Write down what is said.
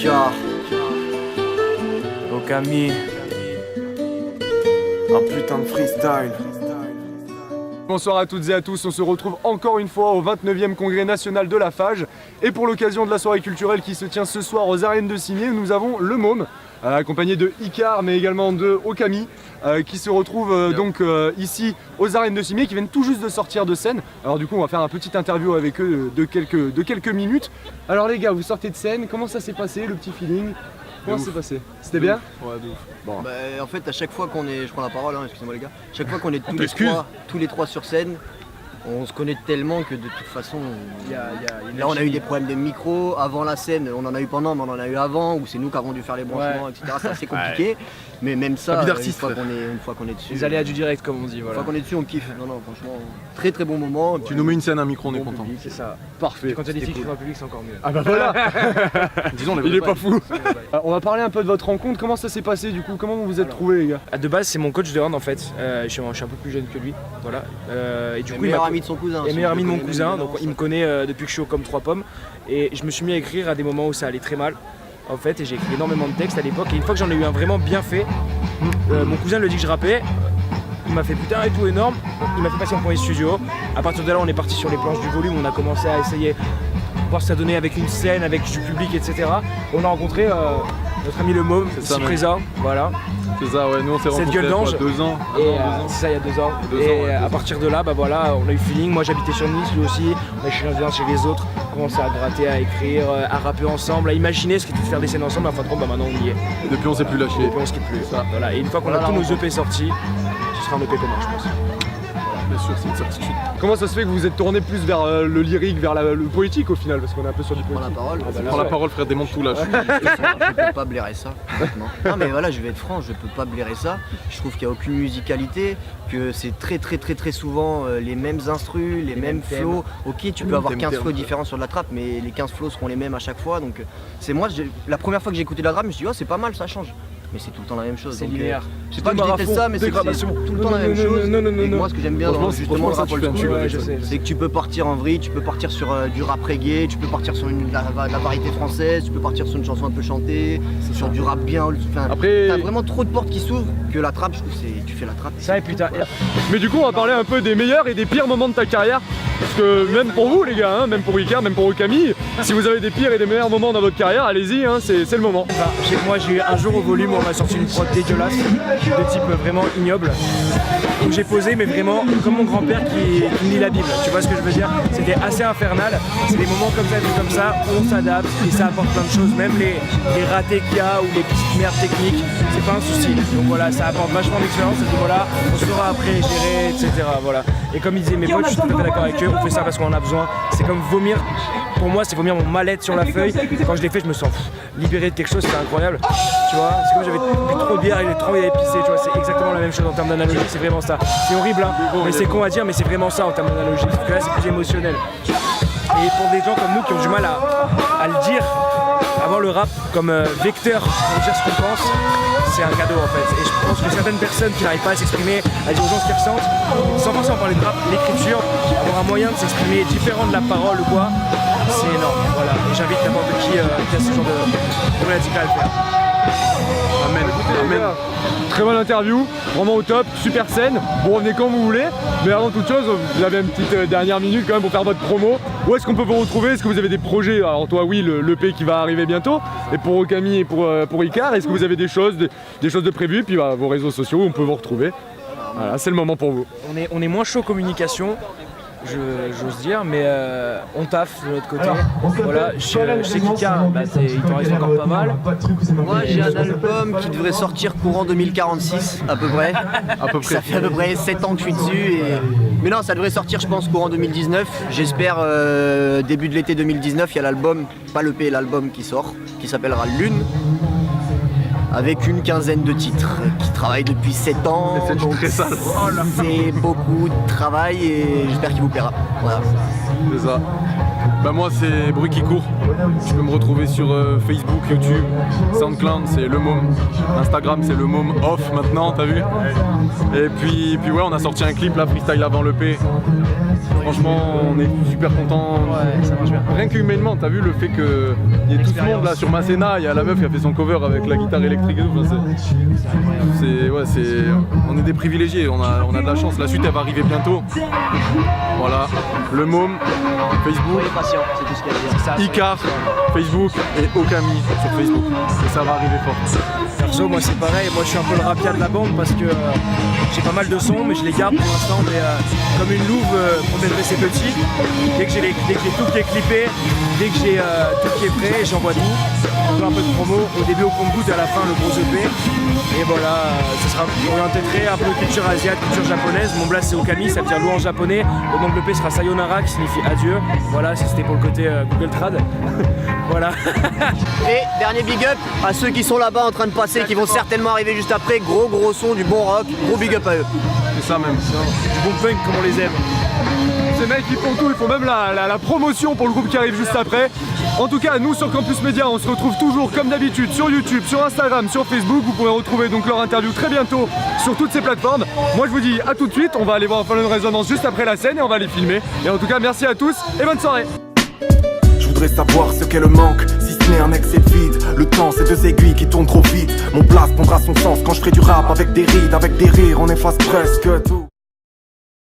Icare, Okami, un putain de freestyle. Bonsoir à toutes et à tous, on se retrouve encore une fois au 29e congrès national de la Fage. Et pour l'occasion de la soirée culturelle qui se tient ce soir aux arènes de Cimiez, nous avons le Môme, accompagné de Icare mais également de Okami, qui se retrouvent donc ici aux arènes de Cimiez, qui viennent tout juste de sortir de scène. Alors du coup on va faire un petit interview avec eux de quelques minutes. Alors les gars, vous sortez de scène, comment ça s'est passé, le petit feeling? Comment ça s'est passé? C'était bien? Ouais, de ouf. Bon. Bah, en fait, à chaque fois qu'on est, je prends la parole, hein, excusez-moi les gars, chaque fois qu'on est tous les trois sur scène, on se connaît tellement que de toute façon, là on a eu des problèmes de micro, avant la scène, on en a eu pendant, mais on en a eu avant, où c'est nous qui avons dû faire les branchements, etc. C'est assez compliqué, mais même ça, une fois qu'on est dessus. Les aléas du direct, comme on dit. Voilà. Une fois qu'on est dessus, on kiffe. Non, franchement, très très bon moment. Tu nous mets une scène, un micro, on est content. C'est ça. Parfait. Et quand il y a des filles qui sont dans le public, c'est encore mieux. Ah bah voilà. Disons, il est pas fou. On va parler un peu de votre rencontre, comment ça s'est passé du coup, comment vous vous êtes trouvés les gars? De base, c'est mon coach de hand en fait, je suis un peu plus jeune que lui, voilà. Et du coup, meilleur ami de son cousin. Et meilleur ami de mon cousin, donc il me connaît depuis que je suis au comme 3 pommes. Et je me suis mis à écrire à des moments où ça allait très mal, en fait, et j'ai écrit énormément de textes à l'époque. Et une fois que j'en ai eu un vraiment bien fait, mon cousin me dit que je rappais. Il m'a fait putain et tout énorme, il m'a fait passer en premier studio. À partir de là, on est parti sur les planches du volume, on a commencé à essayer voir ce que ça donnait avec une scène, avec du public, etc. On a rencontré notre ami le Môme, ici présent, voilà. C'est ça, ouais, nous on s'est rencontrés il y a 2 ans. C'est ça, il y a 2 ans. Et à partir de là, bah voilà, on a eu feeling. Moi j'habitais sur Nice, lui aussi. On a changé chez les autres, on commençait à gratter, à écrire, à rapper ensemble, à imaginer ce qu'était de faire des scènes ensemble. En fin de compte, bah maintenant on y est. Et depuis on s'est plus lâché. Depuis on se quitte plus. Ça. Voilà. Et une fois qu'on a tous nos EP sortis, ce sera un EP commun, je pense. Bien sûr, c'est une certitude. Comment ça se fait que vous vous êtes tourné plus vers le lyrique, vers le poétique au final? Parce qu'on est un peu sur du poétique. Prends la parole. Prends la parole frère, démonte tout là. Je peux pas blairer ça. Non mais voilà, je vais être franc, je peux pas blairer ça. Je trouve qu'il n'y a aucune musicalité, que c'est très souvent les mêmes instrus, les mêmes flows. Ok, tu peux avoir 15 flows différents sur de la trappe, mais les 15 flows seront les mêmes à chaque fois. Donc c'est moi, la première fois que j'ai écouté de la trappe, je me suis dit oh c'est pas mal, ça change. Mais c'est tout le temps la même chose. C'est linéaire. Je sais pas que je déteste ça, mais c'est tout le temps la même chose. Et moi, ce que j'aime bien dans justement le rap old school, c'est que tu peux partir en vrille, tu peux partir sur du rap reggae, tu peux partir sur la variété française, tu peux partir sur une chanson un peu chantée, sur du rap bien. Enfin, t'as vraiment trop de portes qui s'ouvrent que la trappe, je trouve, tu fais la trappe. Ça et putain. Mais du coup, on va parler un peu des meilleurs et des pires moments de ta carrière. Parce que même pour vous les gars, hein, même pour Icare, même pour Okami, si vous avez des pires et des meilleurs moments dans votre carrière, allez-y, hein, c'est le moment. Enfin, je sais que moi j'ai eu un jour au volume où on m'a sorti une prod dégueulasse, de type vraiment ignoble. Donc j'ai posé mais vraiment comme mon grand-père qui lit la Bible, tu vois ce que je veux dire? C'était assez infernal, c'est des moments comme ça, des comme ça, on s'adapte et ça apporte plein de choses, même les ratés qu'il y a ou les petites merdes techniques, c'est pas un souci. Donc voilà, ça apporte vachement d'expérience, et voilà, on saura après gérer, etc. Voilà. Et comme ils disaient mes potes, je suis tout à fait d'accord avec eux, on fait ça parce qu'on en a besoin. C'est comme vomir, pour moi c'est vomir mon mal-être sur la feuille. Quand je l'ai fait, je me sens libéré de quelque chose, c'était incroyable. Tu vois, c'est comme j'avais bu trop de bière et j'ai trop envie d'aller pisser, tu vois, c'est exactement la même chose en termes d'analogie, c'est vraiment ça. C'est horrible hein, mais c'est con à dire, mais c'est vraiment ça en termes d'analogie, parce que là c'est plus émotionnel. Et pour des gens comme nous qui ont du mal à le dire, avoir le rap comme vecteur pour dire ce qu'on pense, c'est un cadeau en fait. Et je pense que certaines personnes qui n'arrivent pas à s'exprimer, à dire aux gens ce qu'ils ressentent, sans forcément parler de rap, l'écriture, avoir un moyen de s'exprimer différent de la parole ou quoi, c'est énorme. Voilà. Et j'invite n'importe qui a ce genre de pratique à le faire. Amen. Amen. Très bonne interview, vraiment au top, super scène. Vous revenez quand vous voulez, mais avant toute chose, vous avez une petite dernière minute quand même pour faire votre promo. Où est-ce qu'on peut vous retrouver? Est-ce que vous avez des projets? Alors toi oui, l'EP qui va arriver bientôt, et pour Okami et pour Icare, est-ce que vous avez des choses de prévues? Puis vos réseaux sociaux où on peut vous retrouver. Voilà, c'est le moment pour vous. On est moins chaud communication, j'ose dire, mais on taffe de l'autre côté. Voilà, je sais qu'Icare, il t'en reste encore pas mal. Moi j'ai un album qui devrait sortir courant 2046 à peu près. Ça fait à peu près 7 ans que je suis dessus. Mais non, ça devrait sortir je pense courant 2019. J'espère début de l'été 2019, il y a l'album, pas l'EP, l'album qui sort, qui s'appellera Lune. Avec une quinzaine de titres qui travaillent depuis 7 ans, donc c'est beaucoup de travail et j'espère qu'il vous plaira. Voilà. C'est ça. Bah moi c'est Bruit qui court. Tu peux me retrouver sur Facebook, YouTube, SoundCloud, c'est le Môme. Instagram c'est le Môme off maintenant, t'as vu? Et puis ouais, on a sorti un clip là, freestyle avant l'EP. Franchement, on est super contents. Ouais, ça marche bien. Rien qu'humainement, t'as vu le fait qu'il y ait tout ce monde là sur Masséna, il y a la meuf qui a fait son cover avec la guitare électrique et tout. Enfin, on est des privilégiés, on a de la chance. La suite elle va arriver bientôt. Voilà, le môme, Facebook, Les patients, c'est tout ce qu'il y a à dire. Icar, Facebook et Okami sur Facebook. Et ça va arriver fort. Perso, moi c'est pareil, moi je suis un peu le rapia de la bande parce que j'ai pas mal de sons mais je les garde pour l'instant, mais comme une louve pour m'élever ses petits. Dès que j'ai tout qui est clippé, dès que j'ai tout qui est prêt, j'envoie tout. On fait un peu de promo, au début au compte-goutte et à la fin le gros EP. Et voilà, ce sera orienté très un peu culture asiatique, culture japonaise. Mon blast c'est Okami, ça veut dire loup en japonais. Le nom de l'EP sera Sayonara qui signifie adieu. Voilà, si c'était pour le côté Google Trad. Voilà. Et dernier big up à ceux qui sont là-bas en train de passer, qui vont certainement arriver juste après. Gros son, du bon rock, gros big up à eux. C'est ça même. Du bon punk comme on les aime. Ces mecs ils font tout, ils font même la promotion pour le groupe qui arrive juste après. En tout cas, nous sur Campus Média, on se retrouve toujours comme d'habitude sur YouTube, sur Instagram, sur Facebook. Vous pourrez retrouver donc leur interview très bientôt sur toutes ces plateformes. Moi je vous dis à tout de suite, on va aller voir Fallen Resonance juste après la scène et on va les filmer. Et en tout cas, merci à tous et bonne soirée. Je voudrais savoir ce qu'est le manque, si ce n'est un excès de vide. Le temps c'est deux aiguilles qui tournent trop vite. Mon place prendra son sens quand je ferai du rap avec des rides, avec des rires, on efface presque tout.